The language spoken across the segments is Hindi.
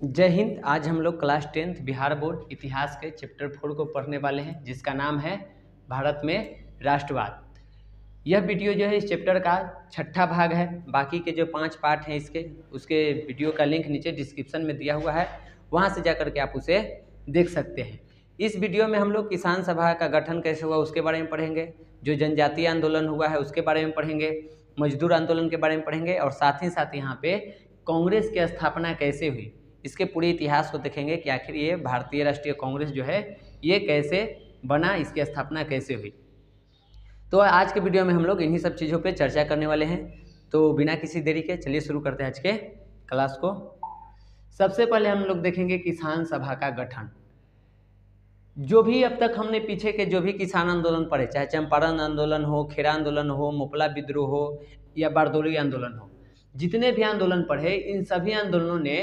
जय हिंद। आज हम लोग क्लास 10th बिहार बोर्ड इतिहास के चैप्टर 4 को पढ़ने वाले हैं, जिसका नाम है भारत में राष्ट्रवाद। यह वीडियो जो है इस चैप्टर का छठा भाग है। बाकी के जो 5 पार्ट हैं उसके वीडियो का लिंक नीचे डिस्क्रिप्शन में दिया हुआ है, वहां से जाकर के आप उसे देख सकते हैं। इस वीडियो में हम लोग किसान सभा का गठन कैसे हुआ उसके बारे में पढ़ेंगे, जो जनजातीय आंदोलन हुआ है उसके बारे में पढ़ेंगे, मजदूर आंदोलन के बारे में पढ़ेंगे और साथ ही साथ यहाँ पे कांग्रेस की स्थापना कैसे हुई, इसके पूरे इतिहास को देखेंगे कि आखिर ये भारतीय राष्ट्रीय कांग्रेस जो है ये कैसे बना, इसकी स्थापना कैसे हुई। तो आज के वीडियो में हम लोग इन्हीं सब चीज़ों पे चर्चा करने वाले हैं। तो बिना किसी देरी के चलिए शुरू करते हैं आज के क्लास को। सबसे पहले हम लोग देखेंगे किसान सभा का गठन। जो भी अब तक हमने पीछे के जो भी किसान आंदोलन पढ़े, चाहे चंपारण आंदोलन हो, खेरा आंदोलन हो, मोपला विद्रोह हो या बारदोली आंदोलन हो, जितने भी आंदोलन पढ़े, इन सभी आंदोलनों ने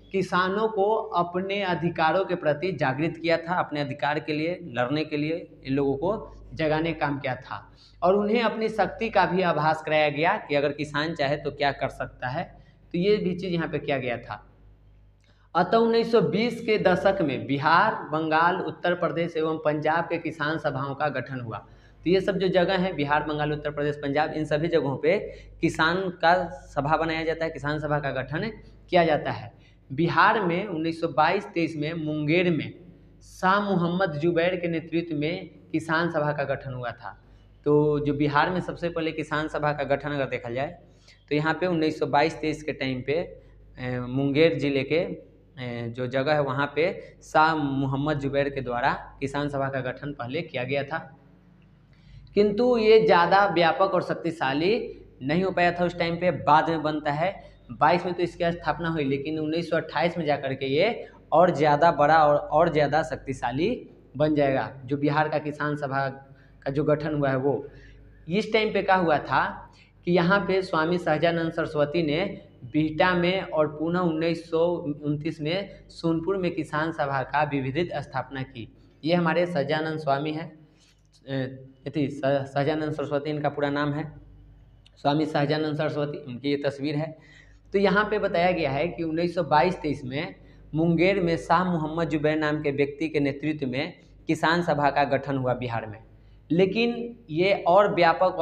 किसानों को अपने अधिकारों के प्रति जागृत किया था, अपने अधिकार के लिए लड़ने के लिए इन लोगों को जगाने का काम किया था और उन्हें अपनी शक्ति का भी आभास कराया गया कि अगर किसान चाहे तो क्या कर सकता है। तो ये भी चीज़ यहाँ पे किया गया था। अतः 1920 के दशक में बिहार, बंगाल, उत्तर प्रदेश एवं पंजाब के किसान सभाओं का गठन हुआ। तो ये सब जो जगह हैं, बिहार, बंगाल, उत्तर प्रदेश, पंजाब, इन सभी जगहों पे किसान का सभा बनाया जाता है, किसान सभा का गठन किया जाता है। बिहार में 1922-23 में मुंगेर में शाह मोहम्मद जुबैर के नेतृत्व में किसान सभा का गठन हुआ था। तो जो बिहार में सबसे पहले किसान सभा का गठन अगर देखा जाए तो यहाँ पे 1922-23 के टाइम पे मुंगेर जिले के जो जगह है वहाँ पे शाह मोहम्मद जुबैर के द्वारा किसान सभा का गठन पहले किया गया था, किंतु ये ज़्यादा व्यापक और शक्तिशाली नहीं हो पाया था उस टाइम पे। बाद में बनता है 22 में तो इसकी स्थापना हुई, लेकिन 1928 में जाकर के ये और ज़्यादा बड़ा और ज़्यादा शक्तिशाली बन जाएगा। जो बिहार का किसान सभा का जो गठन हुआ है वो इस टाइम पे क्या हुआ था कि यहाँ पे स्वामी सहजानंद सरस्वती ने बिहटा में और पुनः 1929 में सोनपुर में किसान सभा का विधिवत स्थापना की। ये हमारे सहजानंद स्वामी हैं, सहजानंद सरस्वती इनका पूरा नाम है, स्वामी सहजानंद सरस्वती, उनकी ये तस्वीर है। तो यहाँ पे बताया गया है कि 1922-23 में मुंगेर में शाह मोहम्मद जुबैर नाम के व्यक्ति के नेतृत्व में किसान सभा का गठन हुआ बिहार में। लेकिन ये और व्यापक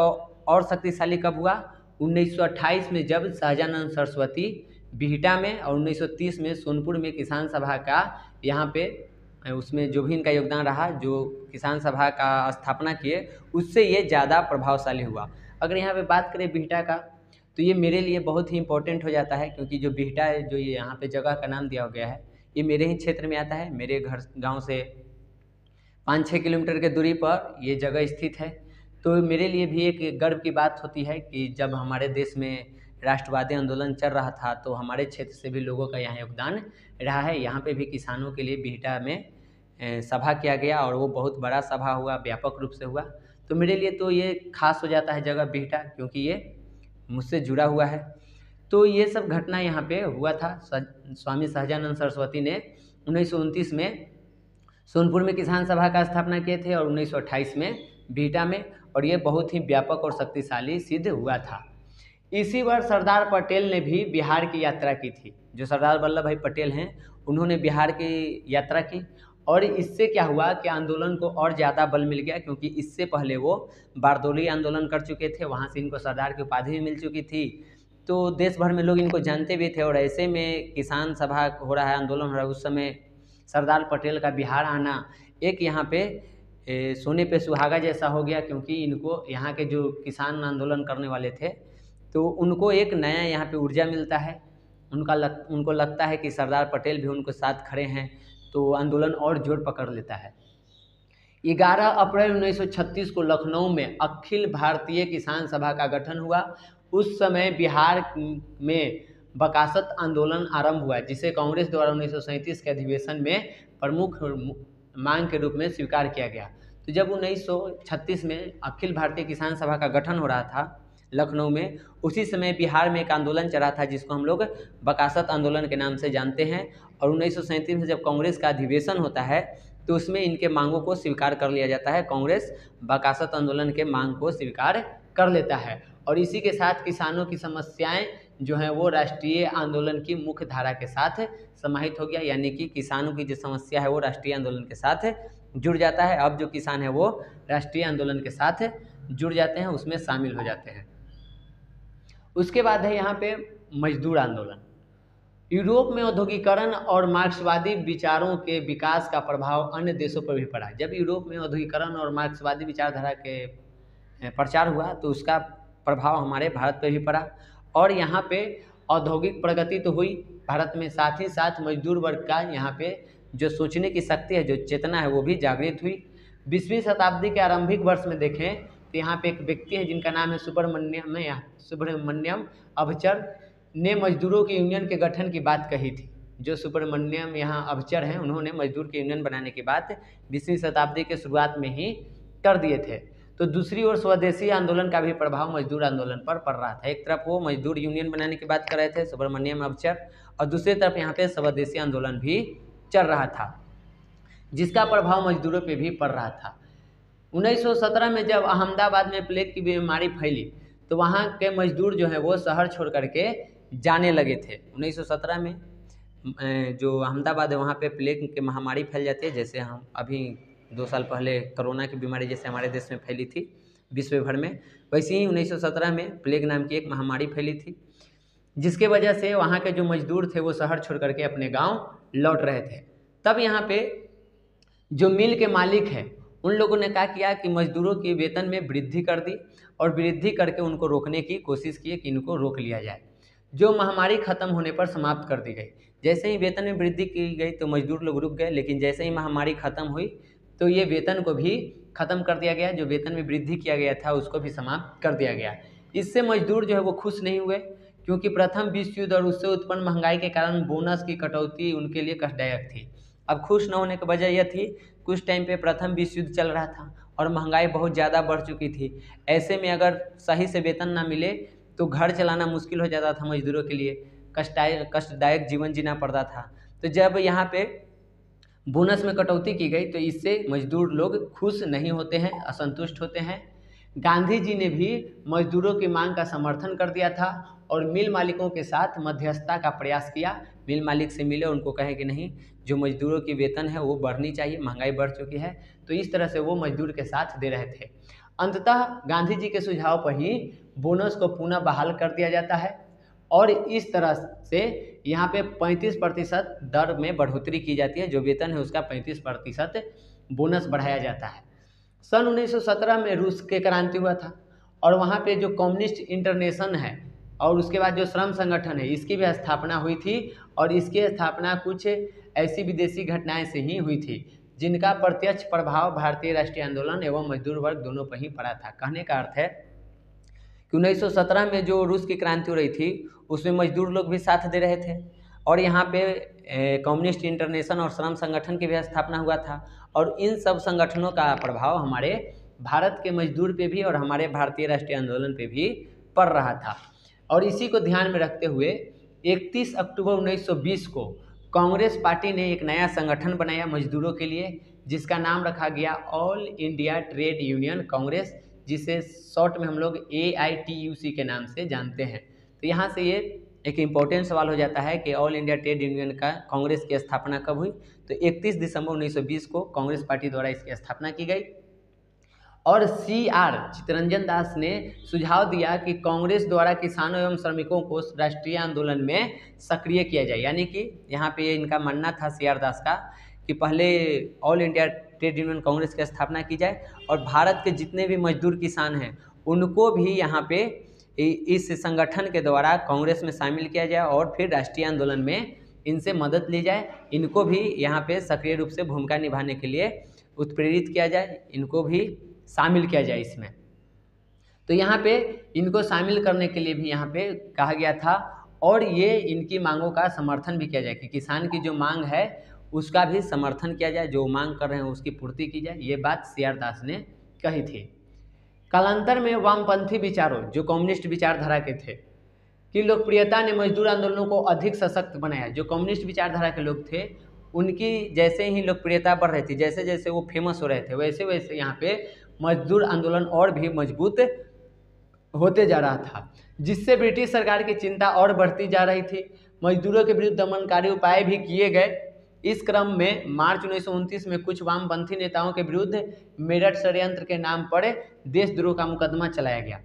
और शक्तिशाली कब हुआ? 1928 में, जब सहजानंद सरस्वती बिहटा में और 1930 में सोनपुर में किसान सभा का यहाँ पे उसमें जो भी इनका योगदान रहा, जो किसान सभा का स्थापना किए, उससे ये ज़्यादा प्रभावशाली हुआ। अगर यहाँ पे बात करें बिहटा का, तो ये मेरे लिए बहुत ही इम्पोर्टेंट हो जाता है, क्योंकि जो बिहटा है, जो ये यहाँ पे जगह का नाम दिया गया है, ये मेरे ही क्षेत्र में आता है। मेरे गांव से 5-6 किलोमीटर के दूरी पर ये जगह स्थित है। तो मेरे लिए भी एक गर्व की बात होती है कि जब हमारे देश में राष्ट्रवादी आंदोलन चल रहा था तो हमारे क्षेत्र से भी लोगों का यहाँ योगदान रहा है। यहाँ पे भी किसानों के लिए बिहटा में सभा किया गया और वो बहुत बड़ा सभा हुआ, व्यापक रूप से हुआ। तो मेरे लिए तो ये खास हो जाता है जगह बिहटा, क्योंकि ये मुझसे जुड़ा हुआ है। तो ये सब घटना यहाँ पे हुआ था। स्वामी सहजानंद सरस्वती ने 1929 में सोनपुर में किसान सभा का स्थापना किए थे और 1928 में बिहटा में, और ये बहुत ही व्यापक और शक्तिशाली सिद्ध हुआ था। इसी वर्ष सरदार पटेल ने भी बिहार की यात्रा की थी। जो सरदार वल्लभ भाई पटेल हैं, उन्होंने बिहार की यात्रा की और इससे क्या हुआ कि आंदोलन को और ज़्यादा बल मिल गया, क्योंकि इससे पहले वो बारदोली आंदोलन कर चुके थे, वहाँ से इनको सरदार की उपाधि भी मिल चुकी थी। तो देश भर में लोग इनको जानते भी थे और ऐसे में किसान सभा हो रहा है, आंदोलन हो रहा है, उस समय सरदार पटेल का बिहार आना एक यहाँ पे सोने पे सुहागा जैसा हो गया, क्योंकि इनको यहाँ के जो किसान आंदोलन करने वाले थे तो उनको एक नया यहाँ पे ऊर्जा मिलता है। उनको लगता है कि सरदार पटेल भी उनको साथ खड़े हैं, तो आंदोलन और जोर पकड़ लेता है। 11 अप्रैल 1936 को लखनऊ में अखिल भारतीय किसान सभा का गठन हुआ। उस समय बिहार में बकासत आंदोलन आरंभ हुआ, जिसे कांग्रेस द्वारा 1937 के अधिवेशन में प्रमुख मांग के रूप में स्वीकार किया गया। तो जब 1936 में अखिल भारतीय किसान सभा का गठन हो रहा था लखनऊ में, उसी समय बिहार में एक आंदोलन चला था जिसको हम लोग बकासत आंदोलन के नाम से जानते हैं। और 1937 में जब कांग्रेस का अधिवेशन होता है तो उसमें इनके मांगों को स्वीकार कर लिया जाता है। कांग्रेस बकासत आंदोलन के मांग को स्वीकार कर लेता है और इसी के साथ किसानों की समस्याएं जो है वो राष्ट्रीय आंदोलन की मुख्य धारा के साथ समाहित हो गया, यानी कि किसानों की जो समस्या है वो राष्ट्रीय आंदोलन के साथ जुड़ जाता है। अब जो किसान है वो राष्ट्रीय आंदोलन के साथ जुड़ जाते हैं, उसमें शामिल हो जाते हैं। उसके बाद है यहाँ पे मजदूर आंदोलन। यूरोप में औद्योगिकरण और मार्क्सवादी विचारों के विकास का प्रभाव अन्य देशों पर भी पड़ा। जब यूरोप में औद्योगिकरण और मार्क्सवादी विचारधारा के प्रचार हुआ तो उसका प्रभाव हमारे भारत पर भी पड़ा, और यहाँ पे औद्योगिक प्रगति तो हुई भारत में, साथ ही साथ मजदूर वर्ग का यहाँ पे जो सोचने की शक्ति है, जो चेतना है, वो भी जागृत हुई। 20वीं शताब्दी के आरंभिक वर्ष में देखें तो यहाँ पे एक व्यक्ति है जिनका नाम है सुब्रमण्यम अभचर ने मजदूरों की यूनियन के गठन की बात कही थी। जो सुब्रमण्यम यहाँ अभचर हैं, उन्होंने मजदूर की यूनियन बनाने की बात 20वीं शताब्दी के शुरुआत में ही कर दिए थे। तो दूसरी ओर स्वदेशी आंदोलन का भी प्रभाव मजदूर आंदोलन पर पड़ रहा था। एक तरफ वो मजदूर यूनियन बनाने की बात कर रहे थे सुब्रमण्यम अभचर, और दूसरी तरफ यहाँ पे स्वदेशी आंदोलन भी चल रहा था, जिसका प्रभाव मजदूरों पे भी पड़ रहा था। 1917 में जब अहमदाबाद में प्लेग की बीमारी फैली तो वहाँ के मजदूर जो है वो शहर छोड़ करके जाने लगे थे। 1917 में जो अहमदाबाद है वहाँ पे प्लेग की महामारी फैल जाती है, जैसे हम अभी 2 साल पहले कोरोना की बीमारी जैसे हमारे देश में फैली थी विश्व भर में, वैसे ही 1917 में प्लेग नाम की एक महामारी फैली थी, जिसके वजह से वहाँ के जो मजदूर थे वो शहर छोड़ करके अपने गांव लौट रहे थे। तब यहाँ पे जो मिल के मालिक है उन लोगों ने क्या किया कि मजदूरों के वेतन में वृद्धि कर दी, और वृद्धि करके उनको रोकने की कोशिश की कि इनको रोक लिया जाए। जो महामारी खत्म होने पर समाप्त कर दी गई। जैसे ही वेतन में वृद्धि की गई तो मजदूर लोग रुक गए, लेकिन जैसे ही महामारी खत्म हुई तो ये वेतन को भी खत्म कर दिया गया, जो वेतन में वृद्धि किया गया था उसको भी समाप्त कर दिया गया। इससे मजदूर जो है वो खुश नहीं हुए, क्योंकि प्रथम विश्व युद्ध और उससे उत्पन्न महंगाई के कारण बोनस की कटौती उनके लिए कष्टदायक थी। अब खुश न होने की वजह यह थी, कुछ टाइम पे प्रथम विश्व युद्ध चल रहा था और महंगाई बहुत ज़्यादा बढ़ चुकी थी। ऐसे में अगर सही से वेतन ना मिले तो घर चलाना मुश्किल हो जाता था मजदूरों के लिए, कष्टदायक जीवन जीना पड़ता था। तो जब यहाँ पे बोनस में कटौती की गई तो इससे मजदूर लोग खुश नहीं होते हैं, असंतुष्ट होते हैं। गांधी जी ने भी मजदूरों की मांग का समर्थन कर दिया था और मिल मालिकों के साथ मध्यस्थता का प्रयास किया। मिल मालिक से मिले, उनको कहे कि नहीं, जो मजदूरों की वेतन है वो बढ़नी चाहिए, महंगाई बढ़ चुकी है, तो इस तरह से वो मजदूर के साथ दे रहे थे। अंततः गांधी जी के सुझाव पर ही बोनस को पुनः बहाल कर दिया जाता है और इस तरह से यहाँ पे 35% दर में बढ़ोतरी की जाती है। जो वेतन है उसका 35% बोनस बढ़ाया जाता है। सन 1917 में रूस के क्रांति हुआ था और वहाँ पे जो कम्युनिस्ट इंटरनेशनल है और उसके बाद जो श्रम संगठन है, इसकी भी स्थापना हुई थी और इसकी स्थापना कुछ ऐसी विदेशी घटनाएं से ही हुई थी जिनका प्रत्यक्ष प्रभाव भारतीय राष्ट्रीय आंदोलन एवं मजदूर वर्ग दोनों पर ही पड़ा था। कहने का अर्थ है कि 1917 में जो रूस की क्रांति हो रही थी उसमें मजदूर लोग भी साथ दे रहे थे और यहाँ पे कम्युनिस्ट इंटरनेशनल और श्रम संगठन की भी स्थापना हुआ था और इन सब संगठनों का प्रभाव हमारे भारत के मजदूर पे भी और हमारे भारतीय राष्ट्रीय आंदोलन पे भी पड़ रहा था। और इसी को ध्यान में रखते हुए 31 अक्टूबर 1920 को कांग्रेस पार्टी ने एक नया संगठन बनाया मजदूरों के लिए, जिसका नाम रखा गया all India trade union Congress, जिसे शॉर्ट में हम लोग AITUC के नाम से जानते हैं। तो यहाँ से ये एक इम्पोर्टेंट सवाल हो जाता है कि ऑल इंडिया ट्रेड यूनियन का कांग्रेस की स्थापना कब हुई। तो 31 दिसंबर 1920 को कांग्रेस पार्टी द्वारा इसकी स्थापना की गई और CR चित्तरंजन दास ने सुझाव दिया कि कांग्रेस द्वारा किसानों एवं श्रमिकों को राष्ट्रीय आंदोलन में सक्रिय किया जाए। यानी कि यहाँ पे इनका मानना था CR दास का कि पहले all India trade union Congress की स्थापना की जाए और भारत के जितने भी मजदूर किसान हैं उनको भी यहाँ पे इस संगठन के द्वारा कांग्रेस में शामिल किया जाए और फिर राष्ट्रीय आंदोलन में इनसे मदद ली जाए, इनको भी यहाँ पे सक्रिय रूप से भूमिका निभाने के लिए उत्प्रेरित किया जाए, इनको भी शामिल किया जाए इसमें। तो यहाँ पे इनको शामिल करने के लिए भी यहाँ पे कहा गया था और ये इनकी मांगों का समर्थन भी किया जाए कि किसान की जो मांग है उसका भी समर्थन किया जाए, जो मांग कर रहे हैं उसकी पूर्ति की जाए। ये बात CR दास ने कही थी। कालांतर में वामपंथी विचारों, जो कम्युनिस्ट विचारधारा के थे, की लोकप्रियता ने मजदूर आंदोलनों को अधिक सशक्त बनाया। जो कम्युनिस्ट विचारधारा के लोग थे उनकी जैसे ही लोकप्रियता बढ़ रही थी, जैसे जैसे वो फेमस हो रहे थे, वैसे वैसे यहाँ पे मजदूर आंदोलन और भी मजबूत होते जा रहा था, जिससे ब्रिटिश सरकार की चिंता और बढ़ती जा रही थी। मजदूरों के विरुद्ध दमनकारी उपाय भी किए गए। इस क्रम में मार्च 1929 में कुछ वामपंथी नेताओं के विरुद्ध मेरठ षड्यंत्र के नाम पर देशद्रोह का मुकदमा चलाया गया।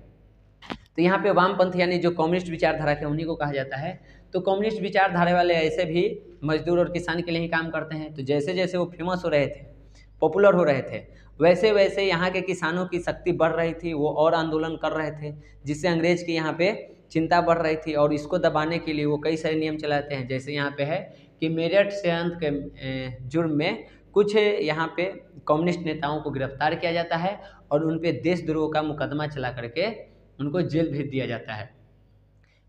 तो यहाँ पे वामपंथ यानी जो कम्युनिस्ट विचारधारा के उन्हीं को कहा जाता है। तो कम्युनिस्ट विचारधारा वाले ऐसे भी मजदूर और किसान के लिए ही काम करते हैं। तो जैसे जैसे वो फेमस हो रहे थे, पॉपुलर हो रहे थे, वैसे वैसे यहाँ के किसानों की शक्ति बढ़ रही थी, वो और आंदोलन कर रहे थे, जिससे अंग्रेज की यहाँ पे चिंता बढ़ रही थी। और इसको दबाने के लिए वो कई सारे नियम चलाते हैं। जैसे यहाँ पे है कि मेरठ षड्यंत्र के जुर्म में कुछ यहाँ पे कम्युनिस्ट नेताओं को गिरफ्तार किया जाता है और उन पे देशद्रोह का मुकदमा चला करके उनको जेल भेज दिया जाता है।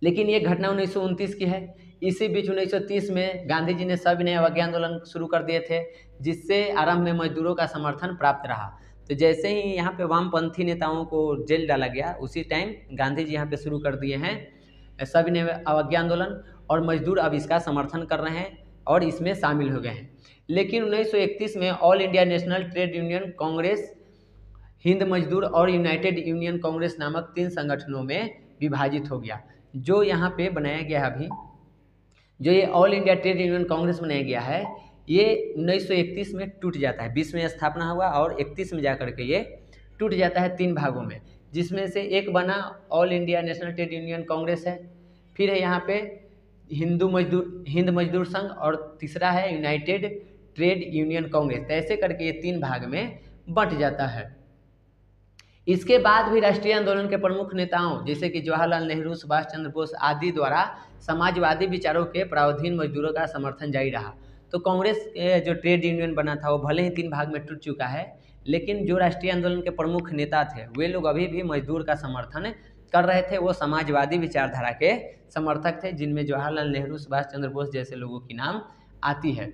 लेकिन ये घटना 1929 की है। इसी बीच 1930 में गांधी जी ने सविनय अवज्ञा आंदोलन शुरू कर दिए थे, जिससे आरंभ में मजदूरों का समर्थन प्राप्त रहा। तो जैसे ही यहाँ पे वामपंथी नेताओं को जेल डाला गया, उसी टाइम गांधी जी यहाँ पे शुरू कर दिए हैं सविनय अवज्ञा आंदोलन, और मजदूर अब इसका समर्थन कर रहे हैं और इसमें शामिल हो गए हैं। लेकिन 1931 में all India national trade union Congress, Hind मजदूर और यूनाइटेड यूनियन कांग्रेस नामक 3 संगठनों में विभाजित हो गया। जो यहाँ पे बनाया गया है अभी, जो ये all India trade union Congress बनाया गया है, ये 1931 में टूट जाता है। 20 में स्थापना हुआ और 31 में जाकर के ये टूट जाता है 3 भागों में, जिसमें से एक बना all India national trade union Congress है, फिर है यहाँ पे हिंद मजदूर संघ, और तीसरा है यूनाइटेड ट्रेड यूनियन कांग्रेस। ऐसे करके ये 3 भाग में बंट जाता है। इसके बाद भी राष्ट्रीय आंदोलन के प्रमुख नेताओं जैसे कि जवाहरलाल नेहरू, सुभाष चंद्र बोस आदि द्वारा समाजवादी विचारों के प्रावधान मजदूरों का समर्थन जारी रहा। तो कांग्रेस जो ट्रेड यूनियन बना था वो भले ही 3 भाग में टूट चुका है, लेकिन जो राष्ट्रीय आंदोलन के प्रमुख नेता थे वे लोग अभी भी मजदूर का समर्थन कर रहे थे। वो समाजवादी विचारधारा के समर्थक थे, जिनमें जवाहरलाल नेहरू, सुभाष चंद्र बोस जैसे लोगों की नाम आती है।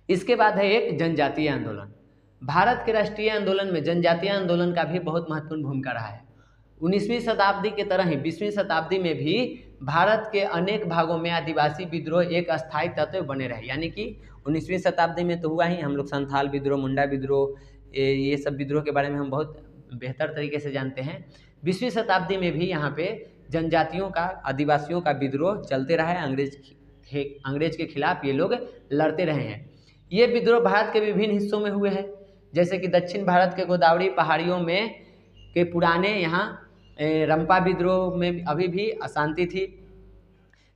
इसके बाद है एक जनजातीय आंदोलन। भारत के राष्ट्रीय आंदोलन में जनजातीय आंदोलन का भी बहुत महत्वपूर्ण भूमिका रहा है। 19वीं शताब्दी की तरह ही 20वीं शताब्दी में भी भारत के अनेक भागों में आदिवासी विद्रोह एक अस्थायी तत्व बने रहे। यानी कि 19वीं शताब्दी में तो हुआ ही, हम लोग संथाल विद्रोह, मुंडा विद्रोह, ये सब विद्रोह के बारे में हम बहुत बेहतर तरीके से जानते हैं। 20वीं शताब्दी में भी यहाँ पे जनजातियों का, आदिवासियों का विद्रोह चलते रहा है। अंग्रेज के खिलाफ ये लोग लड़ते रहे हैं। ये विद्रोह भारत के विभिन्न हिस्सों में हुए हैं, जैसे कि दक्षिण भारत के गोदावरी पहाड़ियों में के पुराने यहाँ रंपा विद्रोह में अभी भी अशांति थी,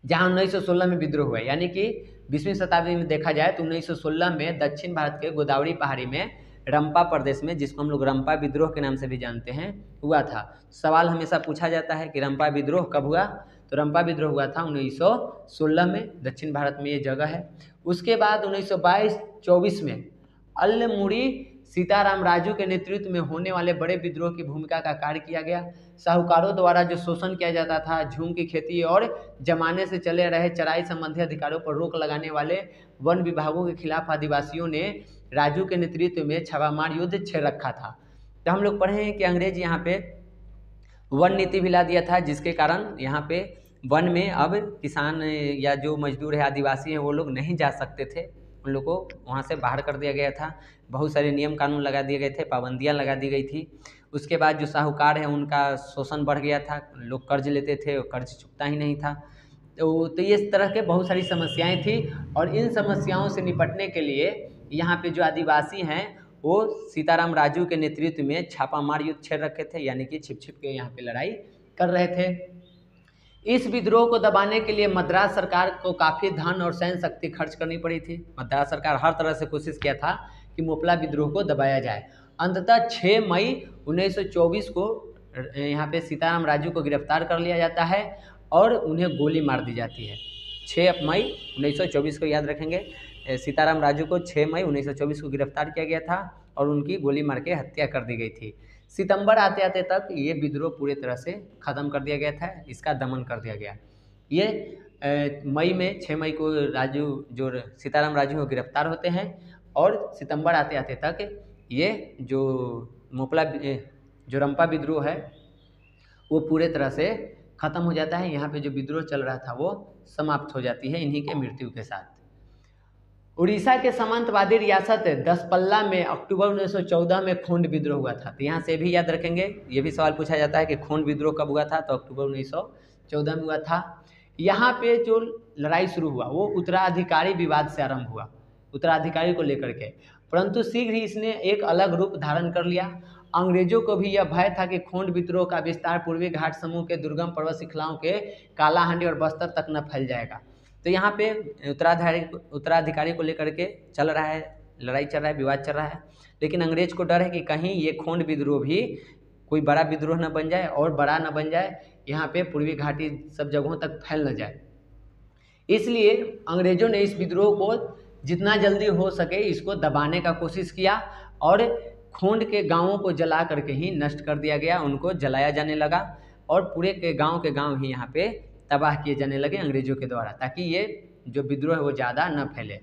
जहाँ 1916 में विद्रोह हुआ। यानी कि 20वीं शताब्दी में देखा जाए तो 1916 में दक्षिण भारत के गोदावरी पहाड़ी में रंपा प्रदेश में, जिसको हम लोग रंपा विद्रोह के नाम से भी जानते हैं, हुआ था। सवाल हमेशा पूछा जाता है कि रंपा विद्रोह कब हुआ, तो रंपा विद्रोह हुआ था 1916 में, दक्षिण भारत में ये जगह है। उसके बाद 1922-24 में अल्लमुड़ी सीताराम राजू के नेतृत्व में होने वाले बड़े विद्रोह की भूमिका का कार्य किया गया। साहूकारों द्वारा जो शोषण किया जाता था, झूम की खेती और जमाने से चले रहे चराई संबंधी अधिकारों पर रोक लगाने वाले वन विभागों के खिलाफ आदिवासियों ने राजू के नेतृत्व में छापामार युद्ध छेड़ रखा था। तो हम लोग पढ़े हैं कि अंग्रेज यहाँ पे वन नीति भी ला दिया था, जिसके कारण यहाँ पे वन में अब किसान या जो मजदूर है, आदिवासी हैं, वो लोग नहीं जा सकते थे। उन लोग को वहाँ से बाहर कर दिया गया था। बहुत सारे नियम कानून लगा दिए गए थे, पाबंदियाँ लगा दी गई थी। उसके बाद जो साहूकार हैं उनका शोषण बढ़ गया था, लोग कर्ज लेते थे और कर्ज चुकता ही नहीं था। तो ये इस तरह के बहुत सारी समस्याएं थी, और इन समस्याओं से निपटने के लिए यहाँ पे जो आदिवासी हैं वो सीताराम राजू के नेतृत्व में छापामार युद्ध छेड़ रखे थे, यानी कि छिप छिप के यहाँ पे लड़ाई कर रहे थे। इस विद्रोह को दबाने के लिए मद्रास सरकार को काफ़ी धन और सैन्य शक्ति खर्च करनी पड़ी थी। मद्रास सरकार हर तरह से कोशिश किया था कि मोपला विद्रोह को दबाया जाए। अंततः 6 मई 1924 को यहाँ पे सीताराम राजू को गिरफ्तार कर लिया जाता है और उन्हें गोली मार दी जाती है। 6 मई 1924 को याद रखेंगे, सीताराम राजू को 6 मई 1924 को गिरफ्तार किया गया था और उनकी गोली मार के हत्या कर दी गई थी। सितंबर आते आते तक ये विद्रोह पूरी तरह से ख़त्म कर दिया गया था, इसका दमन कर दिया गया। ये मई में 6 मई को जो सीताराम राजू को गिरफ्तार होते हैं, और सितंबर आते आते तक ये जो मोपला जो रंपा विद्रोह है वो पूरे तरह से ख़त्म हो जाता है। यहाँ पे जो विद्रोह चल रहा था वो समाप्त हो जाती है इन्हीं के मृत्यु के साथ। उड़ीसा के सामंतवादी रियासत दसपल्ला में अक्टूबर 1914 में खोंड विद्रोह हुआ था। तो यहाँ से भी याद रखेंगे, ये भी सवाल पूछा जाता है कि खोंड विद्रोह कब हुआ था, तो अक्टूबर 1914 में हुआ था। यहाँ पे जो लड़ाई शुरू हुआ वो उत्तराधिकारी विवाद से आरंभ हुआ, उत्तराधिकारी को लेकर के, परंतु शीघ्र ही इसने एक अलग रूप धारण कर लिया। अंग्रेजों को भी यह भय था कि खोंड विद्रोह का विस्तार पूर्वी घाट समूह के दुर्गम पर्वत श्रृंखलाओं के कालाहांडी और बस्तर तक न फैल जाएगा। तो यहाँ पे उत्तराधिकारी को लेकर के चल रहा है, लड़ाई चल रहा है, विवाद चल रहा है, लेकिन अंग्रेज को डर है कि कहीं ये खोंड विद्रोह भी कोई बड़ा विद्रोह न बन जाए और बड़ा न बन जाए, यहाँ पे पूर्वी घाटी सब जगहों तक फैल न जाए। इसलिए अंग्रेजों ने इस विद्रोह को जितना जल्दी हो सके इसको दबाने का कोशिश किया और खोंड के गांवों को जला करके ही नष्ट कर दिया गया, उनको जलाया जाने लगा और पूरे के गांव ही यहाँ पे तबाह किए जाने लगे अंग्रेजों के द्वारा, ताकि ये जो विद्रोह है वो ज़्यादा न फैले।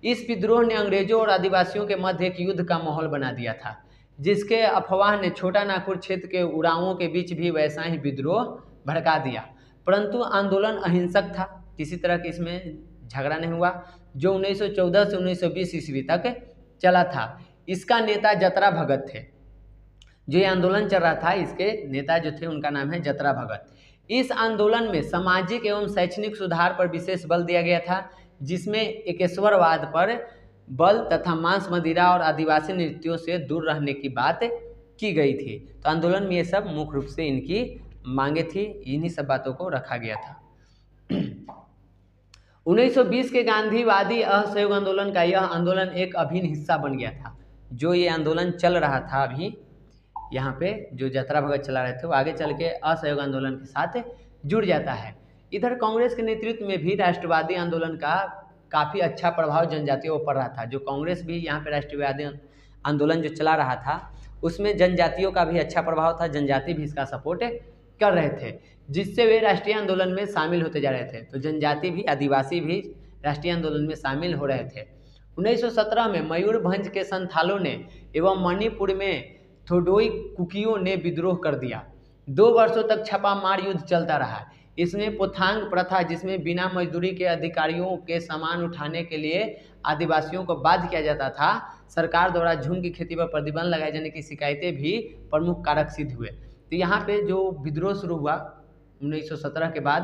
इस विद्रोह ने अंग्रेजों और आदिवासियों के मध्य एक युद्ध का माहौल बना दिया था, जिसके अफवाह ने छोटा नागपुर क्षेत्र के उड़ावों के बीच भी वैसा ही विद्रोह भड़का दिया। परंतु आंदोलन अहिंसक था, किसी तरह के इसमें झगड़ा नहीं हुआ, जो 1914 से 1920 ईस्वी तक चला था। इसका नेता जतरा भगत थे। जो ये आंदोलन चल रहा था इसके नेता जो थे उनका नाम है जतरा भगत। इस आंदोलन में सामाजिक एवं शैक्षणिक सुधार पर विशेष बल दिया गया था, जिसमें एकेश्वरवाद पर बल तथा मांस मदिरा और आदिवासी नृत्यों से दूर रहने की बात की गई थी। तो आंदोलन में ये सब मुख्य रूप से इनकी मांगे थी, इन्हीं सब बातों को रखा गया था। 1920 के गांधीवादी असहयोग आंदोलन का यह आंदोलन एक अभिन्न हिस्सा बन गया था। जो ये आंदोलन चल रहा था अभी यहाँ पे जो जतरा भगत चला रहे थे वो आगे चल के असहयोग आंदोलन के साथ जुड़ जाता है। इधर कांग्रेस के नेतृत्व में भी राष्ट्रवादी आंदोलन का काफ़ी अच्छा प्रभाव जनजातियों पर पड़ रहा था। जो कांग्रेस भी यहाँ पे राष्ट्रवादी आंदोलन जो चला रहा था उसमें जनजातियों का भी अच्छा प्रभाव था, जनजाति भी इसका सपोर्ट कर रहे थे, जिससे वे राष्ट्रीय आंदोलन में शामिल होते जा रहे थे। तो जनजाति भी, आदिवासी भी राष्ट्रीय आंदोलन में शामिल हो रहे थे। 1917 में मयूरभंज के संथालों ने एवं मणिपुर में थोडोई कुकियों ने विद्रोह कर दिया। 2 वर्षों तक छापामार युद्ध चलता रहा। इसमें पोथांग प्रथा, जिसमें बिना मजदूरी के अधिकारियों के सामान उठाने के लिए आदिवासियों को बाध्य किया जाता था, सरकार द्वारा झूम की खेती पर प्रतिबंध लगाए जाने की शिकायतें भी प्रमुख कारक सिद्ध हुए। तो यहाँ पे जो विद्रोह शुरू हुआ 1917 के बाद,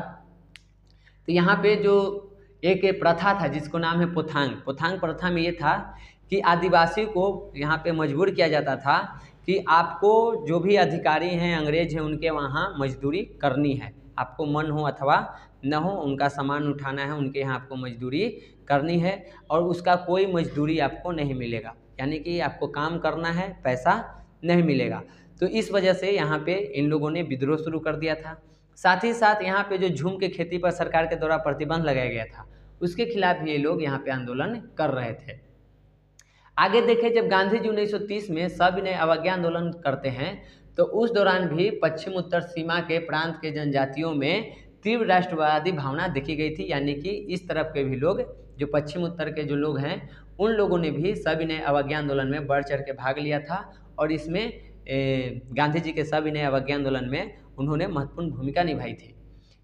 तो यहाँ पे जो एक प्रथा था जिसको नाम है पोथांग प्रथा में ये था कि आदिवासी को यहाँ पे मजबूर किया जाता था कि आपको जो भी अधिकारी हैं, अंग्रेज हैं, उनके वहाँ मजदूरी करनी है। आपको मन हो अथवा न हो, उनका सामान उठाना है, उनके यहाँ आपको मजदूरी करनी है और उसका कोई मजदूरी आपको नहीं मिलेगा, यानी कि आपको काम करना है, पैसा नहीं मिलेगा। तो इस वजह से यहाँ पे इन लोगों ने विद्रोह शुरू कर दिया था। साथ ही साथ यहाँ पे जो झूम के खेती पर सरकार के द्वारा प्रतिबंध लगाया गया था, उसके खिलाफ भी ये लोग यहाँ पे आंदोलन कर रहे थे। आगे देखें, जब गांधी जी 1930 में सविनय अवज्ञा आंदोलन करते हैं तो उस दौरान भी पश्चिम उत्तर सीमा के प्रांत के जनजातियों में तीव्र राष्ट्रवादी भावना देखी गई थी, यानी कि इस तरफ के भी लोग, जो पश्चिम उत्तर के जो लोग हैं, उन लोगों ने भी सविनय अवज्ञा आंदोलन में बढ़ चढ़ के भाग लिया था और इसमें गांधी जी के सविनय अवज्ञा आंदोलन में उन्होंने महत्वपूर्ण भूमिका निभाई थी।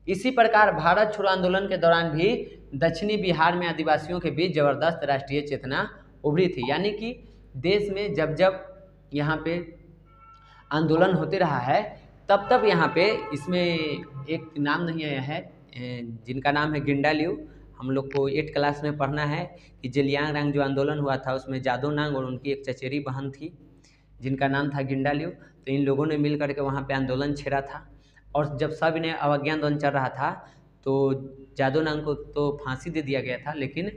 इसी प्रकार भारत छोड़ो आंदोलन के दौरान भी दक्षिणी बिहार में आदिवासियों के बीच जबरदस्त राष्ट्रीय चेतना उभरी थी, यानी कि देश में जब जब यहाँ पे आंदोलन होते रहा है तब तब यहाँ पे इसमें एक नाम नहीं आया है जिनका नाम है गिंडालियू। हम लोग को 8 क्लास में पढ़ना है कि जलियांगरोंग जो आंदोलन हुआ था उसमें जादो नांग और उनकी एक चचेरी बहन थी जिनका नाम था गिंडालियू। तो इन लोगों ने मिल करके वहाँ पे आंदोलन छेड़ा था और जब सविनय अवज्ञा आंदोलन चल रहा था तो जादो नांग को तो फांसी दे दिया गया था, लेकिन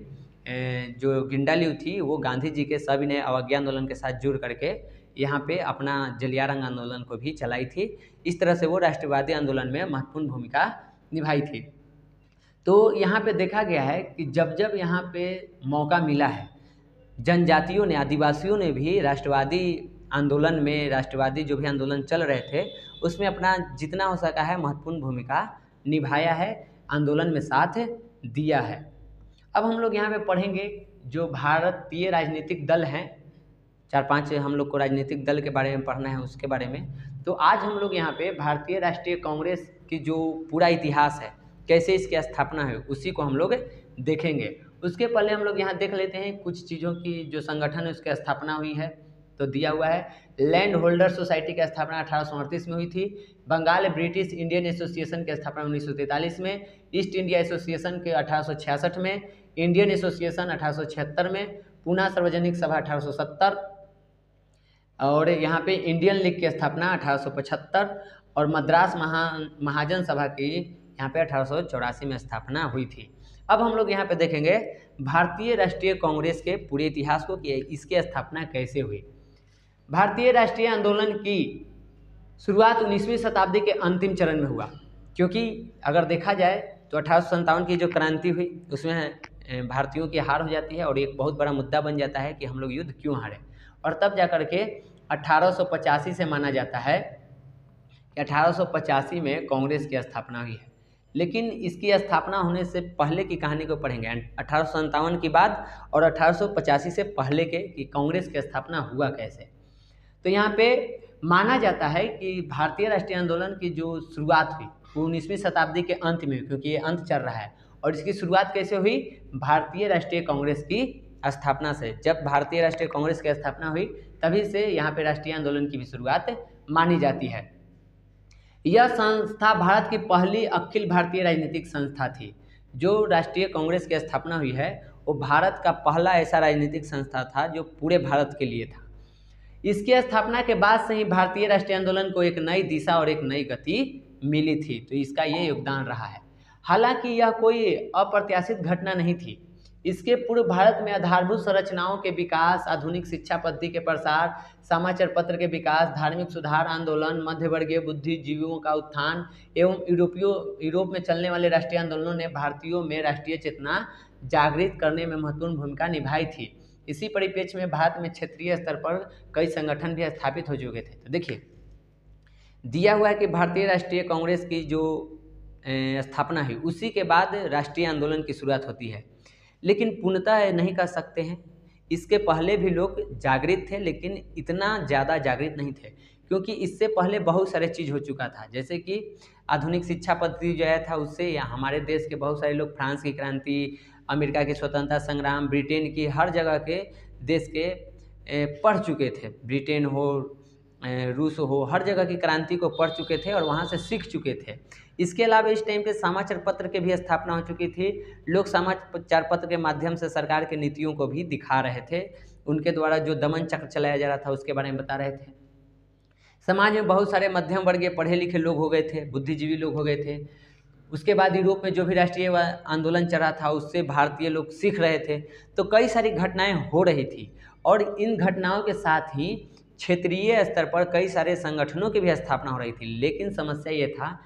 जो गिंडालियू थी वो गांधी जी के सविनय अवज्ञा आंदोलन के साथ जुड़ करके यहाँ पे अपना जलियांगरोंग आंदोलन को भी चलाई थी। इस तरह से वो राष्ट्रवादी आंदोलन में महत्वपूर्ण भूमिका निभाई थी। तो यहाँ पे देखा गया है कि जब जब यहाँ पे मौका मिला है, जनजातियों ने, आदिवासियों ने भी राष्ट्रवादी आंदोलन में, राष्ट्रवादी जो भी आंदोलन चल रहे थे उसमें अपना जितना हो सका है महत्वपूर्ण भूमिका निभाया है, आंदोलन में साथ दिया है। अब हम लोग यहाँ पे पढ़ेंगे जो भारतीय राजनीतिक दल हैं, 4-5 हम लोग को राजनीतिक दल के बारे में पढ़ना है, उसके बारे में। तो आज हम लोग यहाँ पे भारतीय राष्ट्रीय कांग्रेस की जो पूरा इतिहास है, कैसे इसकी स्थापना है, उसी को हम लोग देखेंगे। उसके पहले हम लोग यहाँ देख लेते हैं कुछ चीज़ों की, जो संगठन है उसकी स्थापना हुई है। तो दिया हुआ है लैंड होल्डर सोसाइटी की स्थापना 1838 में हुई थी। बंगाल ब्रिटिश इंडियन एसोसिएशन की स्थापना 1943 में। ईस्ट इंडिया एसोसिएशन के 1866 में। इंडियन एसोसिएशन 1876 में। पूना सार्वजनिक सभा 1870 और यहाँ पे इंडियन लीग की स्थापना 1875 और मद्रास महाजन सभा की यहाँ पे 1884 में स्थापना हुई थी। अब हम लोग यहाँ पे देखेंगे भारतीय राष्ट्रीय कांग्रेस के पूरे इतिहास को कि इसकी स्थापना कैसे हुई। भारतीय राष्ट्रीय आंदोलन की शुरुआत 19वीं शताब्दी के अंतिम चरण में हुआ, क्योंकि अगर देखा जाए तो 1857 की जो क्रांति हुई उसमें भारतीयों की हार हो जाती है और एक बहुत बड़ा मुद्दा बन जाता है कि हम लोग युद्ध क्यों हारे। और तब जाकर के 1885 से माना जाता है कि 1885 में कांग्रेस की स्थापना हुई है। लेकिन इसकी स्थापना होने से पहले की कहानी को पढ़ेंगे 1857 की बात और 1885 से पहले के कि कांग्रेस की स्थापना हुआ कैसे। तो यहाँ पे माना जाता है कि भारतीय राष्ट्रीय आंदोलन की जो शुरुआत हुई वो 19वीं शताब्दी के अंत में, क्योंकि ये अंत चल रहा है। और इसकी शुरुआत कैसे हुई? भारतीय राष्ट्रीय कांग्रेस की स्थापना से। जब भारतीय राष्ट्रीय कांग्रेस की स्थापना हुई तभी से यहाँ पे राष्ट्रीय आंदोलन की भी शुरुआत मानी जाती है। यह संस्था भारत की पहली अखिल भारतीय राजनीतिक संस्था थी। जो राष्ट्रीय कांग्रेस की स्थापना हुई है वो भारत का पहला ऐसा राजनीतिक संस्था था जो पूरे भारत के लिए था। इसकी स्थापना के बाद से ही भारतीय राष्ट्रीय आंदोलन को एक नई दिशा और एक नई गति मिली थी। तो इसका ये योगदान रहा है। हालांकि यह कोई अप्रत्याशित घटना नहीं थी। इसके पूर्व भारत में आधारभूत संरचनाओं के विकास, आधुनिक शिक्षा पद्धति के प्रसार, समाचार पत्र के विकास, धार्मिक सुधार आंदोलन, मध्यवर्गीय बुद्धिजीवियों का उत्थान एवं यूरोप में चलने वाले राष्ट्रीय आंदोलनों ने भारतीयों में राष्ट्रीय चेतना जागृत करने में महत्वपूर्ण भूमिका निभाई थी। इसी परिप्रेक्ष्य में भारत में क्षेत्रीय स्तर पर कई संगठन भी स्थापित हो चुके थे। तो देखिए दिया हुआ है कि भारतीय राष्ट्रीय कांग्रेस की जो स्थापना हुई उसी के बाद राष्ट्रीय आंदोलन की शुरुआत होती है। लेकिन पूर्णतः नहीं कर सकते हैं, इसके पहले भी लोग जागृत थे लेकिन इतना ज़्यादा जागृत नहीं थे, क्योंकि इससे पहले बहुत सारे चीज़ हो चुका था। जैसे कि आधुनिक शिक्षा पद्धति जो है था उससे या हमारे देश के बहुत सारे लोग फ्रांस की क्रांति, अमेरिका की स्वतंत्रता संग्राम, ब्रिटेन की, हर जगह के देश के पढ़ चुके थे। ब्रिटेन हो, रूस हो, हर जगह की क्रांति को पढ़ चुके थे और वहाँ से सीख चुके थे। इसके अलावा इस टाइम पे समाचार पत्र की भी स्थापना हो चुकी थी। लोग समाचार पत्र के माध्यम से सरकार के नीतियों को भी दिखा रहे थे। उनके द्वारा जो दमन चक्र चलाया जा रहा था उसके बारे में बता रहे थे। समाज में बहुत सारे मध्यम वर्गीय पढ़े लिखे लोग हो गए थे, बुद्धिजीवी लोग हो गए थे। उसके बाद यूरोप में जो भी राष्ट्रीय आंदोलन चला था उससे भारतीय लोग सीख रहे थे। तो कई सारी घटनाएं हो रही थी और इन घटनाओं के साथ ही क्षेत्रीय स्तर पर कई सारे संगठनों की भी स्थापना हो रही थी। लेकिन समस्या ये था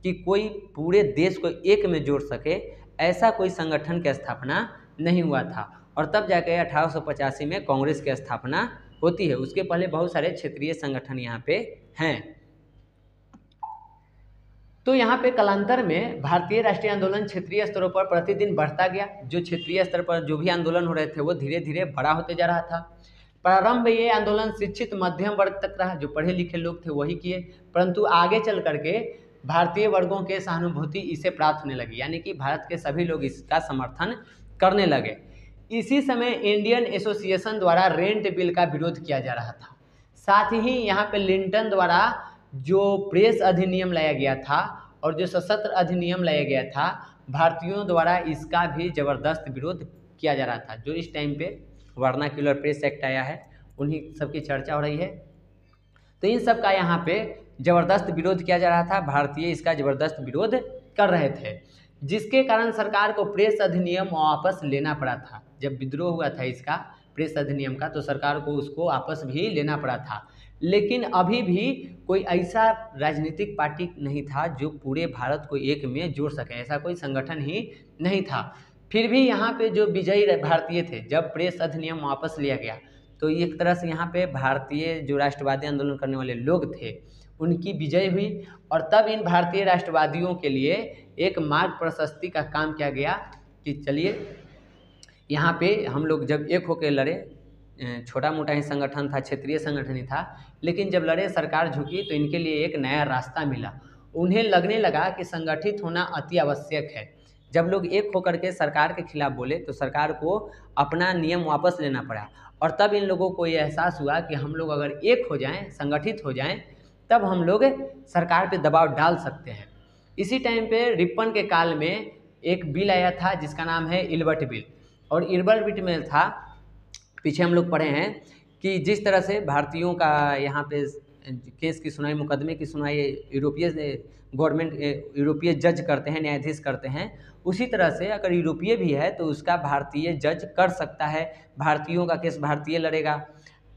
कि कोई पूरे देश को एक में जोड़ सके ऐसा कोई संगठन की स्थापना नहीं हुआ था। और तब जाकर 1885 में कांग्रेस की स्थापना होती है। उसके पहले बहुत सारे क्षेत्रीय संगठन यहाँ पे हैं। तो यहाँ पे कालांतर में भारतीय राष्ट्रीय आंदोलन क्षेत्रीय स्तरों पर प्रतिदिन बढ़ता गया। जो क्षेत्रीय स्तर पर जो भी आंदोलन हो रहे थे वो धीरे धीरे बड़ा होते जा रहा था। प्रारंभ में ये आंदोलन शिक्षित मध्यम वर्ग तक रहा, जो पढ़े लिखे लोग थे वही किए, परंतु आगे चल करके भारतीय वर्गों के सहानुभूति इसे प्राप्त होने लगी, यानी कि भारत के सभी लोग इसका समर्थन करने लगे। इसी समय इंडियन एसोसिएशन द्वारा रेंट बिल का विरोध किया जा रहा था। साथ ही यहाँ पे लिंटन द्वारा जो प्रेस अधिनियम लाया गया था और जो सशस्त्र अधिनियम लाया गया था, भारतीयों द्वारा इसका भी ज़बरदस्त विरोध किया जा रहा था। जो इस टाइम पे वर्नाक्युलर प्रेस एक्ट आया है उन्हीं सब की चर्चा हो रही है। तो इन सब का यहाँ पे ज़बरदस्त विरोध किया जा रहा था। भारतीय इसका ज़बरदस्त विरोध कर रहे थे, जिसके कारण सरकार को प्रेस अधिनियम वापस लेना पड़ा था। जब विद्रोह हुआ था इसका प्रेस अधिनियम का तो सरकार को उसको वापस भी लेना पड़ा था। लेकिन अभी भी कोई ऐसा राजनीतिक पार्टी नहीं था जो पूरे भारत को एक में जोड़ सके, ऐसा कोई संगठन ही नहीं था। फिर भी यहाँ पे जो विजयी भारतीय थे, जब प्रेस अधिनियम वापस लिया गया तो एक तरह से यहाँ पे भारतीय जो राष्ट्रवादी आंदोलन करने वाले लोग थे उनकी विजय हुई। और तब इन भारतीय राष्ट्रवादियों के लिए एक मार्ग प्रशस्ति का काम किया गया कि चलिए यहाँ पे हम लोग जब एक होकर लड़े, छोटा मोटा ही संगठन था, क्षेत्रीय संगठन ही था, लेकिन जब लड़े सरकार झुकी तो इनके लिए एक नया रास्ता मिला। उन्हें लगने लगा कि संगठित होना अति आवश्यक है। जब लोग एक होकर के सरकार के खिलाफ बोले तो सरकार को अपना नियम वापस लेना पड़ा, और तब इन लोगों को ये एहसास हुआ कि हम लोग अगर एक हो जाएं, संगठित हो जाएं, तब हम लोग सरकार पे दबाव डाल सकते हैं। इसी टाइम पे रिपन के काल में एक बिल आया था जिसका नाम है इल्बर्ट बिल, और इल्बर्ट बिल में था, पीछे हम लोग पढ़े हैं कि जिस तरह से भारतीयों का यहाँ पे केस की सुनवाई, मुकदमे की सुनवाई यूरोपीय गवर्नमेंट, यूरोपीय जज करते हैं, न्यायाधीश करते हैं, उसी तरह से अगर यूरोपीय भी है तो उसका भारतीय जज कर सकता है। भारतीयों का केस भारतीय लड़ेगा,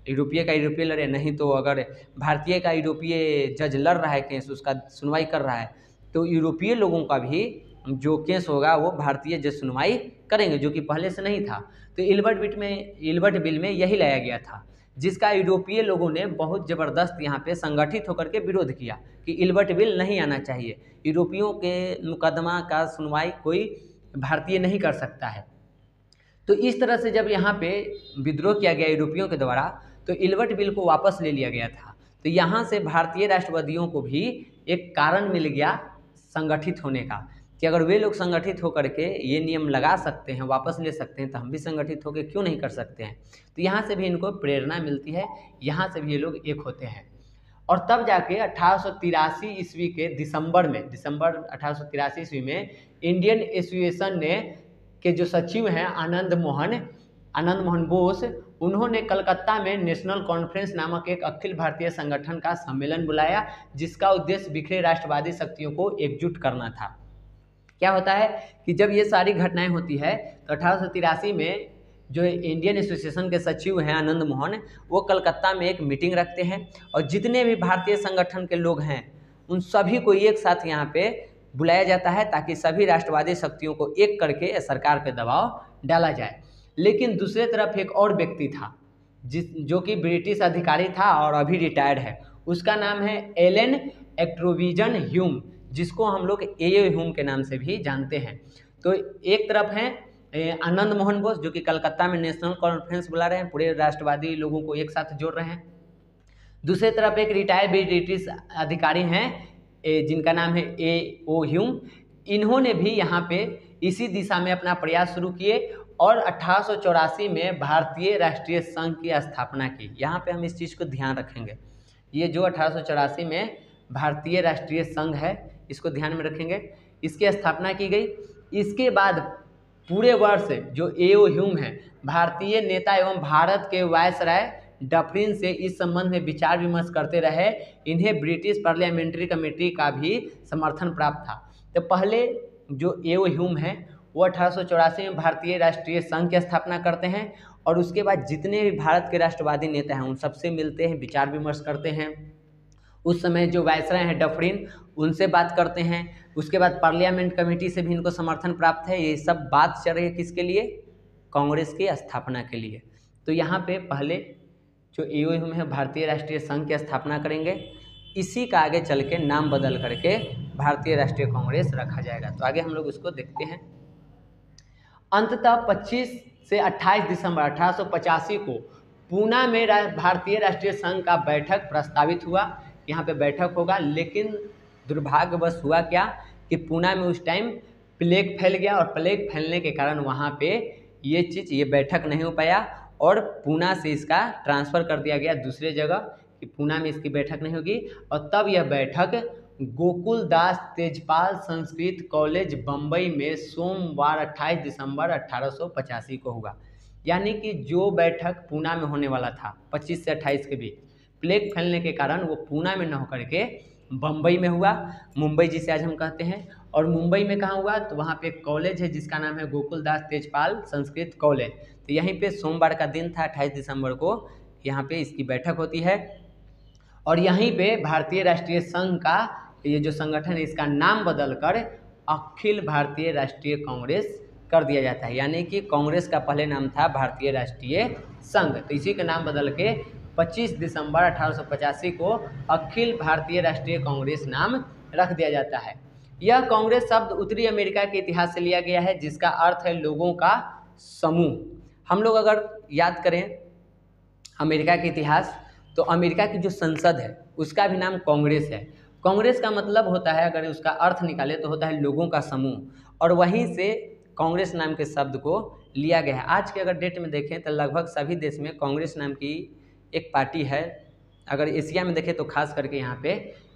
यूरोपीय का यूरोपीय लड़े, नहीं तो अगर भारतीय का यूरोपीय जज लड़ रहा है केस, उसका सुनवाई कर रहा है, तो यूरोपीय लोगों का भी जो केस होगा वो भारतीय जज सुनवाई करेंगे, जो कि पहले से नहीं था। तो इल्बर्ट बिल में यही लाया गया था, जिसका यूरोपीय लोगों ने बहुत ज़बरदस्त यहाँ पे संगठित होकर के विरोध किया कि इल्बर्ट बिल नहीं आना चाहिए, यूरोपियों के मुकदमा का सुनवाई कोई भारतीय नहीं कर सकता है। तो इस तरह से जब यहाँ पे विद्रोह किया गया यूरोपियों के द्वारा, तो इल्बर्ट बिल को वापस ले लिया गया था। तो यहाँ से भारतीय राष्ट्रवादियों को भी एक कारण मिल गया संगठित होने का, कि अगर वे लोग संगठित होकर के ये नियम लगा सकते हैं, वापस ले सकते हैं, तो हम भी संगठित होकर क्यों नहीं कर सकते हैं। तो यहाँ से भी इनको प्रेरणा मिलती है, यहाँ से भी ये लोग एक होते हैं। और तब जाके 1883 ईस्वी के दिसंबर 1883 ईस्वी में इंडियन एसोसिएशन ने के जो सचिव हैं आनंद मोहन बोस, उन्होंने कलकत्ता में नेशनल कॉन्फ्रेंस नामक एक अखिल भारतीय संगठन का सम्मेलन बुलाया, जिसका उद्देश्य बिखरे राष्ट्रवादी शक्तियों को एकजुट करना था। क्या होता है कि जब ये सारी घटनाएं होती है तो 1883 में जो इंडियन एसोसिएशन के सचिव हैं आनंद मोहन, वो कलकत्ता में एक मीटिंग रखते हैं, और जितने भी भारतीय संगठन के लोग हैं उन सभी को एक साथ यहाँ पे बुलाया जाता है, ताकि सभी राष्ट्रवादी शक्तियों को एक करके सरकार पे दबाव डाला जाए। लेकिन दूसरे तरफ एक और व्यक्ति था जो कि ब्रिटिश अधिकारी था और अभी रिटायर्ड है, उसका नाम है एलन एक्ट्रोविजन ह्यूम, जिसको हम लोग ए ह्यूम के नाम से भी जानते हैं। तो एक तरफ हैं आनंद मोहन बोस, जो कि कलकत्ता में नेशनल कॉन्फ्रेंस बुला रहे हैं, पूरे राष्ट्रवादी लोगों को एक साथ जोड़ रहे हैं। दूसरे तरफ एक रिटायर्ड ब्रिटिश अधिकारी हैं जिनका नाम है ए ह्यूम। इन्होंने भी यहाँ पे इसी दिशा में अपना प्रयास शुरू किए और 1884 में भारतीय राष्ट्रीय संघ की स्थापना की। यहाँ पे हम इस चीज़ को ध्यान रखेंगे, ये जो 1884 में भारतीय राष्ट्रीय संघ है, इसको ध्यान में रखेंगे, इसकी स्थापना की गई। इसके बाद पूरे वर्ष जो ए.ओ. ह्यूम है, भारतीय नेता एवं भारत के वायसराय डफरिन से इस संबंध में विचार विमर्श करते रहे। इन्हें ब्रिटिश पार्लियामेंट्री कमेटी का भी समर्थन प्राप्त था। तो पहले जो ए.ओ. ह्यूम है वो 1884 में भारतीय राष्ट्रीय संघ की स्थापना करते हैं, और उसके बाद जितने भी भारत के राष्ट्रवादी नेता हैं उन सबसे मिलते हैं, विचार विमर्श करते हैं। उस समय जो वायसराय हैं डफरिन, उनसे बात करते हैं। उसके बाद पार्लियामेंट कमेटी से भी इनको समर्थन प्राप्त है। ये सब बात चल रही है किसके लिए? कांग्रेस की स्थापना के लिए। तो यहाँ पे पहले जो ए.ओ. ह्यूम है भारतीय राष्ट्रीय संघ की स्थापना करेंगे, इसी का आगे चल के नाम बदल करके भारतीय राष्ट्रीय कांग्रेस रखा जाएगा। तो आगे हम लोग उसको देखते हैं। अंततः 25 से 28 दिसंबर 1885 को पूना में भारतीय राष्ट्रीय संघ का बैठक प्रस्तावित हुआ। यहाँ पे बैठक होगा, लेकिन दुर्भाग्यवश हुआ क्या कि पूना में उस टाइम प्लेग फैल गया, और प्लेग फैलने के कारण वहाँ पे ये बैठक नहीं हो पाया, और पूना से इसका ट्रांसफ़र कर दिया गया दूसरे जगह कि पूना में इसकी बैठक नहीं होगी। और तब यह बैठक गोकुल दास तेजपाल संस्कृत कॉलेज बम्बई में सोमवार 28 दिसंबर 1885 को होगा। यानी कि जो बैठक पूना में होने वाला था 25 से 28 के बीच, प्लेग फैलने के कारण वो पूना में न होकर के बम्बई में हुआ, मुंबई जिसे आज हम कहते हैं। और मुंबई में कहाँ हुआ? तो वहाँ पे एक कॉलेज है जिसका नाम है गोकुल दास तेजपाल संस्कृत कॉलेज। तो यहीं पे सोमवार का दिन था 28 दिसंबर को, यहाँ पे इसकी बैठक होती है। और यहीं पे भारतीय राष्ट्रीय संघ का ये जो संगठन है, इसका नाम बदल कर अखिल भारतीय राष्ट्रीय कांग्रेस कर दिया जाता है। यानी कि कांग्रेस का पहले नाम था भारतीय राष्ट्रीय संघ, तो इसी का नाम बदल के 25 दिसंबर 1885 को अखिल भारतीय राष्ट्रीय कांग्रेस नाम रख दिया जाता है। यह कांग्रेस शब्द उत्तरी अमेरिका के इतिहास से लिया गया है, जिसका अर्थ है लोगों का समूह। हम लोग अगर याद करें अमेरिका के इतिहास, तो अमेरिका की जो संसद है उसका भी नाम कांग्रेस है। कांग्रेस का मतलब होता है, अगर उसका अर्थ निकाले तो होता है लोगों का समूह। और वहीं से कांग्रेस नाम के शब्द को लिया गया है। आज के अगर डेट में देखें तो लगभग सभी देश में कांग्रेस नाम की एक पार्टी है। अगर एशिया में देखें तो खास करके यहाँ पे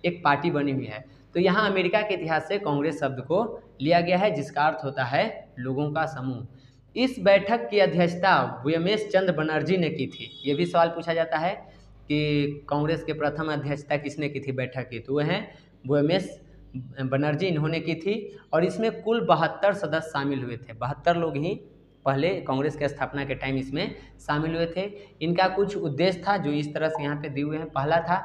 एक पार्टी बनी हुई है। तो यहाँ अमेरिका के इतिहास से कांग्रेस शब्द को लिया गया है, जिसका अर्थ होता है लोगों का समूह। इस बैठक की अध्यक्षता व्योमेश चंद्र बनर्जी ने की थी। ये भी सवाल पूछा जाता है कि कांग्रेस के प्रथम अध्यक्षता किसने की थी बैठक की, तो वह हैं व्योमेश बनर्जी, इन्होंने की थी। और इसमें कुल 72 सदस्य शामिल हुए थे। 72 लोग ही पहले कांग्रेस के स्थापना के टाइम इसमें शामिल हुए थे। इनका कुछ उद्देश्य था जो इस तरह से यहाँ पे दिए हुए हैं। पहला था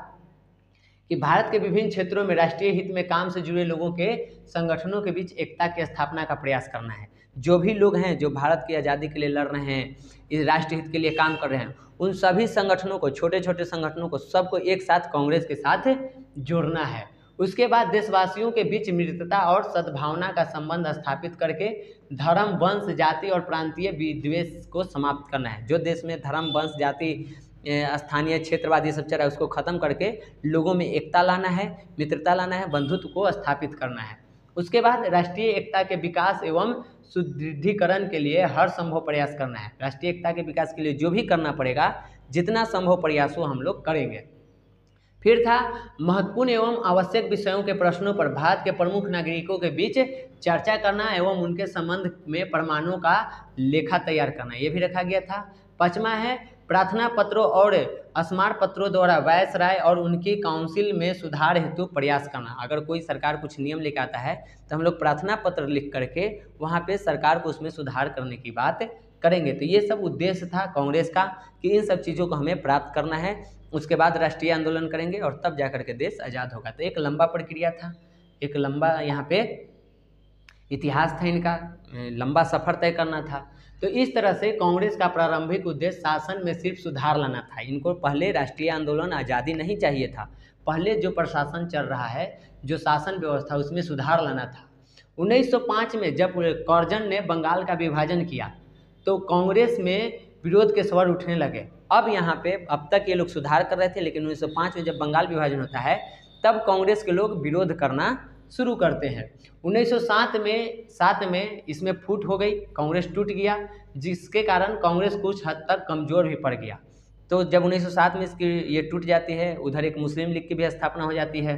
कि भारत के विभिन्न क्षेत्रों में राष्ट्रीय हित में काम से जुड़े लोगों के संगठनों के बीच एकता की स्थापना का प्रयास करना है। जो भी लोग हैं जो भारत की आज़ादी के लिए लड़ रहे हैं, इस राष्ट्रीय हित के लिए काम कर रहे हैं, उन सभी संगठनों को, छोटे छोटे संगठनों को, सबको एक साथ कांग्रेस के साथ जोड़ना है। उसके बाद देशवासियों के बीच मित्रता और सद्भावना का संबंध स्थापित करके धर्म, वंश, जाति और प्रांतीय विद्वेष को समाप्त करना है। जो देश में धर्म, वंश, जाति, स्थानीय क्षेत्रवाद ये सब चल रहा है, उसको ख़त्म करके लोगों में एकता लाना है, मित्रता लाना है, बंधुत्व को स्थापित करना है। उसके बाद राष्ट्रीय एकता के विकास एवं सुदृढ़ीकरण के लिए हर संभव प्रयास करना है। राष्ट्रीय एकता के विकास के लिए जो भी करना पड़ेगा, जितना संभव प्रयास हो हम लोग करेंगे। फिर था महत्वपूर्ण एवं आवश्यक विषयों के प्रश्नों पर भारत के प्रमुख नागरिकों के बीच चर्चा करना एवं उनके संबंध में प्रमाणों का लेखा तैयार करना, ये भी रखा गया था। पांचवा है प्रार्थना पत्रों और स्मार पत्रों द्वारा वायसराय और उनकी काउंसिल में सुधार हेतु प्रयास करना। अगर कोई सरकार कुछ नियम लेकर आता है तो हम लोग प्रार्थना पत्र लिख करके वहाँ पे सरकार को उसमें सुधार करने की बात करेंगे। तो ये सब उद्देश्य था कांग्रेस का कि इन सब चीज़ों को हमें प्राप्त करना है। उसके बाद राष्ट्रीय आंदोलन करेंगे और तब जा करके देश आज़ाद होगा। तो एक लंबा प्रक्रिया था, एक लंबा यहाँ पे इतिहास था, इनका लंबा सफ़र तय करना था। तो इस तरह से कांग्रेस का प्रारंभिक उद्देश्य शासन में सिर्फ सुधार लाना था। इनको पहले राष्ट्रीय आंदोलन, आज़ादी नहीं चाहिए था। पहले जो प्रशासन चल रहा है, जो शासन व्यवस्था, उसमें सुधार लाना था। 1905 में जब कर्जन ने बंगाल का विभाजन किया तो कांग्रेस में विरोध के स्वर उठने लगे। अब यहाँ पे अब तक ये लोग सुधार कर रहे थे, लेकिन 1905 में जब बंगाल विभाजन होता है तब कांग्रेस के लोग विरोध करना शुरू करते हैं। 1907 में इसमें फूट हो गई, कांग्रेस टूट गया, जिसके कारण कांग्रेस कुछ हद तक कमज़ोर भी पड़ गया। तो जब 1907 में इसकी ये टूट जाती है, उधर एक मुस्लिम लीग की भी स्थापना हो जाती है।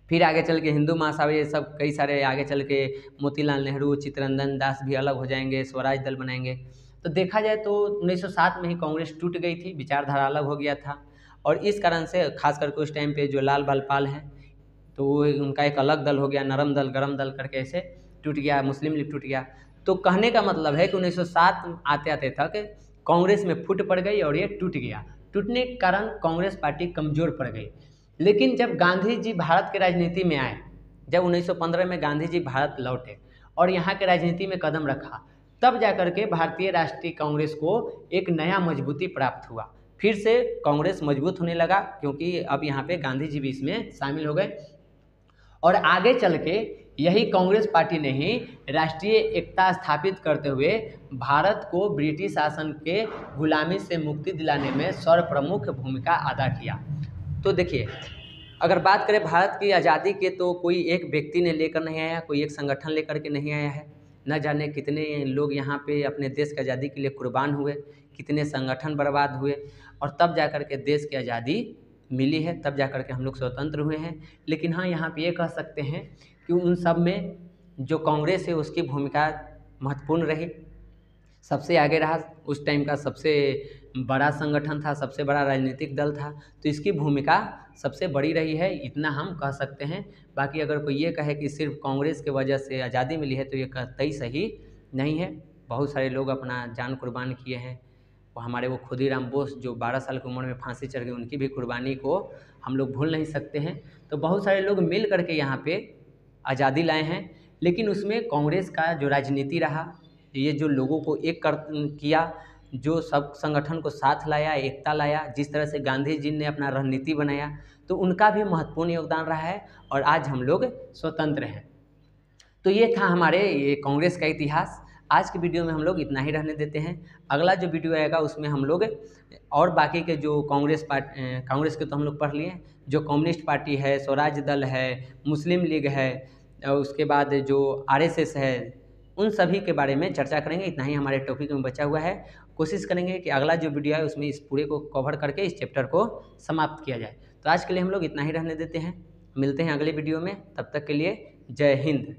फिर आगे चल के हिंदू महासभा, ये सब कई सारे आगे चल के मोतीलाल नेहरू, चित्तरंजन दास भी अलग हो जाएंगे, स्वराज दल बनाएंगे। तो देखा जाए तो 1907 में ही कांग्रेस टूट गई थी, विचारधारा अलग हो गया था। और इस कारण से खास करके उस टाइम पे जो लाल बाल पाल हैं तो उनका एक अलग दल हो गया, नरम दल, गरम दल करके ऐसे टूट गया, मुस्लिम लीग टूट गया। तो कहने का मतलब है कि 1907 आते आते तक कांग्रेस में फूट पड़ गई और ये टूट गया। टूटने के कारण कांग्रेस पार्टी कमज़ोर पड़ गई। लेकिन जब गांधी जी भारत के राजनीति में आए, जब 1915 में गांधी जी भारत लौटे और यहाँ के राजनीति में कदम रखा, तब जाकर के भारतीय राष्ट्रीय कांग्रेस को एक नया मजबूती प्राप्त हुआ। फिर से कांग्रेस मजबूत होने लगा, क्योंकि अब यहाँ पे गांधी जी भी इसमें शामिल हो गए। और आगे चल के यही कांग्रेस पार्टी ने ही राष्ट्रीय एकता स्थापित करते हुए भारत को ब्रिटिश शासन के गुलामी से मुक्ति दिलाने में सर्वप्रमुख भूमिका अदा किया। तो देखिए, अगर बात करें भारत की आज़ादी के, तो कोई एक व्यक्ति ने लेकर नहीं आया, कोई एक संगठन लेकर के नहीं आया है। न जाने कितने लोग यहाँ पे अपने देश की आज़ादी के लिए कुर्बान हुए, कितने संगठन बर्बाद हुए, और तब जा कर के देश की आज़ादी मिली है, तब जा कर के हम लोग स्वतंत्र हुए हैं। लेकिन हाँ, यहाँ पे ये कह सकते हैं कि उन सब में जो कांग्रेस है उसकी भूमिका महत्वपूर्ण रही, सबसे आगे रहा, उस टाइम का सबसे बड़ा संगठन था, सबसे बड़ा राजनीतिक दल था, तो इसकी भूमिका सबसे बड़ी रही है, इतना हम कह सकते हैं। बाकी अगर कोई ये कहे कि सिर्फ कांग्रेस की वजह से आज़ादी मिली है तो ये कतई सही नहीं है। बहुत सारे लोग अपना जान कुर्बान किए हैं। हमारे वो खुदीराम बोस जो 12 साल की उम्र में फांसी चढ़ गए, उनकी भी कुर्बानी को हम लोग भूल नहीं सकते हैं। तो बहुत सारे लोग मिल करके यहाँ पे आज़ादी लाए हैं, लेकिन उसमें कांग्रेस का जो राजनीति रहा, ये जो लोगों को एक किया, जो सब संगठन को साथ लाया, एकता लाया, जिस तरह से गांधी जी ने अपना रणनीति बनाया, तो उनका भी महत्वपूर्ण योगदान रहा है और आज हम लोग स्वतंत्र हैं। तो ये था हमारे ये कांग्रेस का इतिहास। आज की वीडियो में हम लोग इतना ही रहने देते हैं। अगला जो वीडियो आएगा उसमें हम लोग और बाकी के जो कांग्रेस के तो हम लोग पढ़ लिए, जो कम्युनिस्ट पार्टी है, स्वराज दल है, मुस्लिम लीग है, और उसके बाद जो RSS है, उन सभी के बारे में चर्चा करेंगे। इतना ही हमारे टॉपिक में बचा हुआ है। कोशिश करेंगे कि अगला जो वीडियो है उसमें इस पूरे को कवर करके इस चैप्टर को समाप्त किया जाए। तो आज के लिए हम लोग इतना ही रहने देते हैं, मिलते हैं अगले वीडियो में। तब तक के लिए जय हिंद।